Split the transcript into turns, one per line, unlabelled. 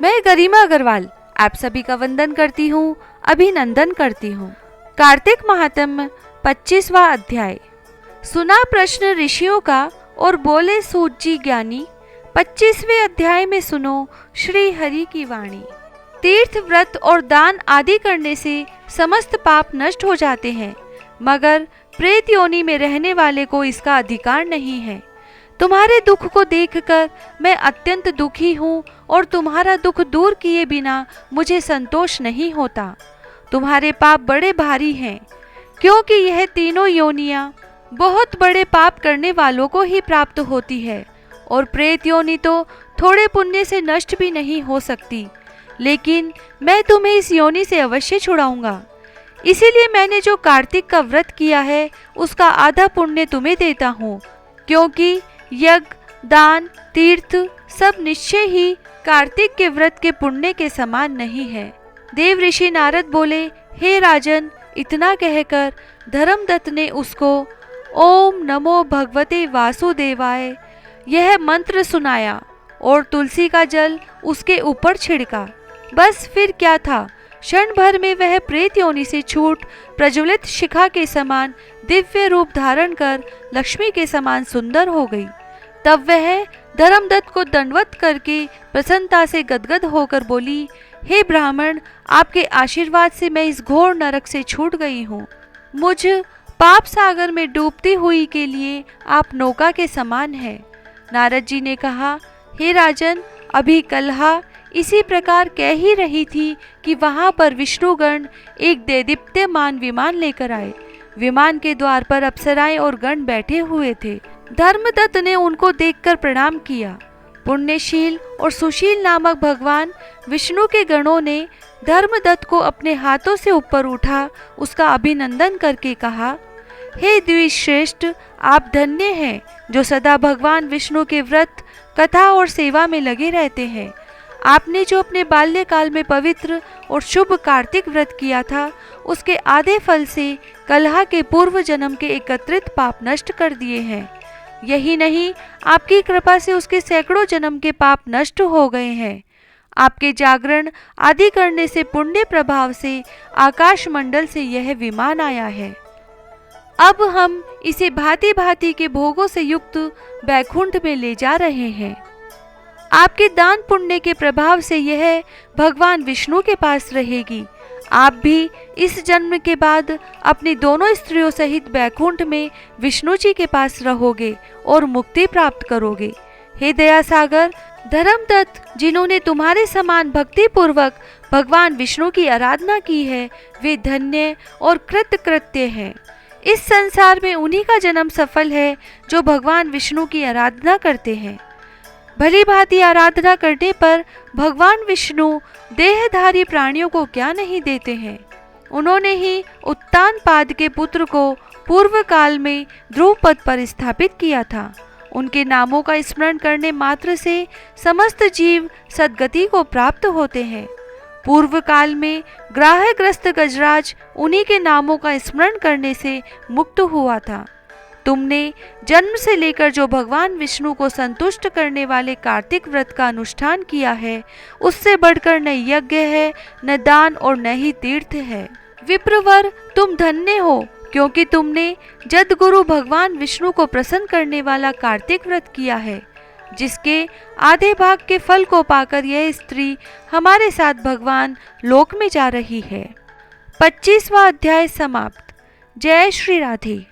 मैं गरिमा अग्रवाल आप सभी का वंदन करती हूँ, अभिनंदन करती हूँ। कार्तिक महात्म्य 25वां अध्याय। सुना प्रश्न ऋषियों का और बोले सूत जी ज्ञानी, 25वें अध्याय में सुनो श्री हरि की वाणी। तीर्थ व्रत और दान आदि करने से समस्त पाप नष्ट हो जाते हैं, मगर प्रेत योनि में रहने वाले को इसका अधिकार नहीं है। तुम्हारे दुख को देखकर मैं अत्यंत दुखी हूँ और तुम्हारा दुख दूर किए बिना मुझे संतोष नहीं होता। तुम्हारे पाप बड़े भारी हैं, क्योंकि यह तीनों योनियाँ बहुत बड़े पाप करने वालों को ही प्राप्त होती है, और प्रेत योनि तो थोड़े पुण्य से नष्ट भी नहीं हो सकती। लेकिन मैं तुम्हें इस योनि से अवश्य छुड़ाऊंगा। इसीलिए मैंने जो कार्तिक का व्रत किया है उसका आधा पुण्य तुम्हें देता हूँ, क्योंकि यज्ञ, दान, तीर्थ सब निश्चय ही कार्तिक के व्रत के पुण्य के समान नहीं है। देव ऋषि नारद बोले, हे राजन, इतना कहकर धर्मदत्त ने उसको ओम नमो भगवते वासुदेवाय यह मंत्र सुनाया और तुलसी का जल उसके ऊपर छिड़का। बस फिर क्या था, क्षण भर में वह प्रेत योनि से छूट प्रज्वलित शिखा के समान दिव्य रूप धारण कर लक्ष्मी के समान सुंदर हो गई। तब वह धर्मदत्त को दंडवत करके प्रसन्नता से गदगद होकर बोली, हे ब्राह्मण, आपके आशीर्वाद से मैं इस घोर नरक से छूट गई हूँ। मुझ पाप सागर में डूबती हुई के लिए आप नौका के समान है। नारद जी ने कहा, हे राजन, अभी कलहा इसी प्रकार कह ही रही थी कि वहां पर विष्णुगण एक देदीप्यमान विमान लेकर आए। विमान के द्वार पर अप्सराएं और गण बैठे हुए थे। धर्मदत्त ने उनको देखकर प्रणाम किया। पुण्यशील और सुशील नामक भगवान विष्णु के गणों ने धर्मदत्त को अपने हाथों से ऊपर उठा उसका अभिनंदन करके कहा, हे द्विश्रेष्ठ, आप धन्य हैं जो सदा भगवान विष्णु के व्रत, कथा और सेवा में लगे रहते हैं। आपने जो अपने बाल्यकाल में पवित्र और शुभ कार्तिक व्रत किया था, उसके आधे फल से कलहा के पूर्व जन्म के एकत्रित पाप नष्ट कर दिए हैं। यही नहीं, आपकी कृपा से उसके सैकड़ों जन्म के पाप नष्ट हो गए हैं। आपके जागरण आदि करने से पुण्य प्रभाव से आकाश मंडल से यह विमान आया है। अब हम इसे भांति भांति के भोगों से युक्त बैकुंठ में ले जा रहे हैं। आपके दान पुण्य के प्रभाव से यह भगवान विष्णु के पास रहेगी। आप भी इस जन्म के बाद अपनी दोनों स्त्रियों सहित बैकुंठ में विष्णु जी के पास रहोगे और मुक्ति प्राप्त करोगे। हे दया सागर, धर्मदत्त, जिन्होंने तुम्हारे समान भक्ति पूर्वक भगवान विष्णु की आराधना की है, वे धन्य और कृतकृत्य हैं। इस संसार में उन्हीं का जन्म सफल है जो भगवान विष्णु की आराधना करते हैं। भली भांति आराधना करने पर भगवान विष्णु देहधारी प्राणियों को क्या नहीं देते हैं। उन्होंने ही उत्तानपाद के पुत्र को पूर्व काल में ध्रुव पद पर स्थापित किया था। उनके नामों का स्मरण करने मात्र से समस्त जीव सद्गति को प्राप्त होते हैं। पूर्व काल में ग्राहग्रस्त गजराज उन्हीं के नामों का स्मरण करने से मुक्त हुआ था। तुमने जन्म से लेकर जो भगवान विष्णु को संतुष्ट करने वाले कार्तिक व्रत का अनुष्ठान किया है, उससे बढ़कर न यज्ञ है, न दान और न ही तीर्थ है। विप्रवर, तुम धन्य हो, क्योंकि तुमने जदगुरु भगवान विष्णु को प्रसन्न करने वाला कार्तिक व्रत किया है, जिसके आधे भाग के फल को पाकर यह स्त्री हमारे साथ भगवान लोक में जा रही है। 25वां अध्याय समाप्त। जय श्री राधे।